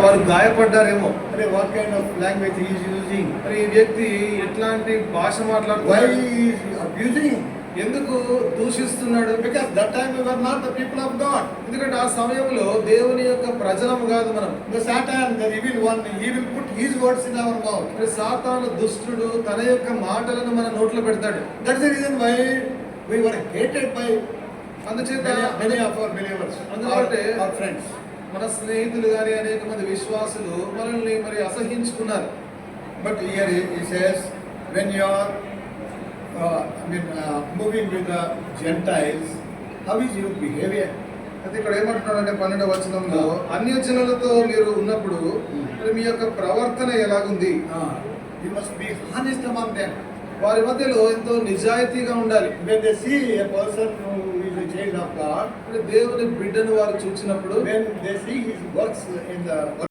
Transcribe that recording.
వారు గాయపడ్డారేమో. What kind of language he is using? మరి ఈ వ్యక్తి ఎట్లాంటి భాష Why మాట్లాడుతున్నాడు, he is abusing? ఎందుకు దూషిస్తున్నాడు? Because that time we were not the people of God. ఎందుకంటే ఆ సమయంలో దేవుని యొక్క ప్రజలం కాదు మనం. The Satan, the evil one, he will put his words in our mouth. మరి సాతాను దుష్టుడు తన యొక్క మాటలను మన నోట్లో పెడతాడు. That's the reason why we were hated by అందుచేత many of our believers, our friends. మన స్నేహితులు గాని అనేక మంది విశ్వాసులు మనల్ని మరి అసహించుకున్నారు. But here he says, when you are moving with the Gentiles, how is your behavior? అయితే ఇక్కడ ఏమంటున్నాడంటే 12వ వచనంలో అన్యజనులతో మీరు ఉన్నప్పుడు మరి మీ యొక్క ప్రవర్తన ఎలాగుంది? You must be honest among them. వారి మధ్యలో ఎంతో నిజాయితీగా ఉండాలి. When they see a person who is a child of God, దేవుని బిడ్డను వారు చూసినప్పుడు, when they see his works in the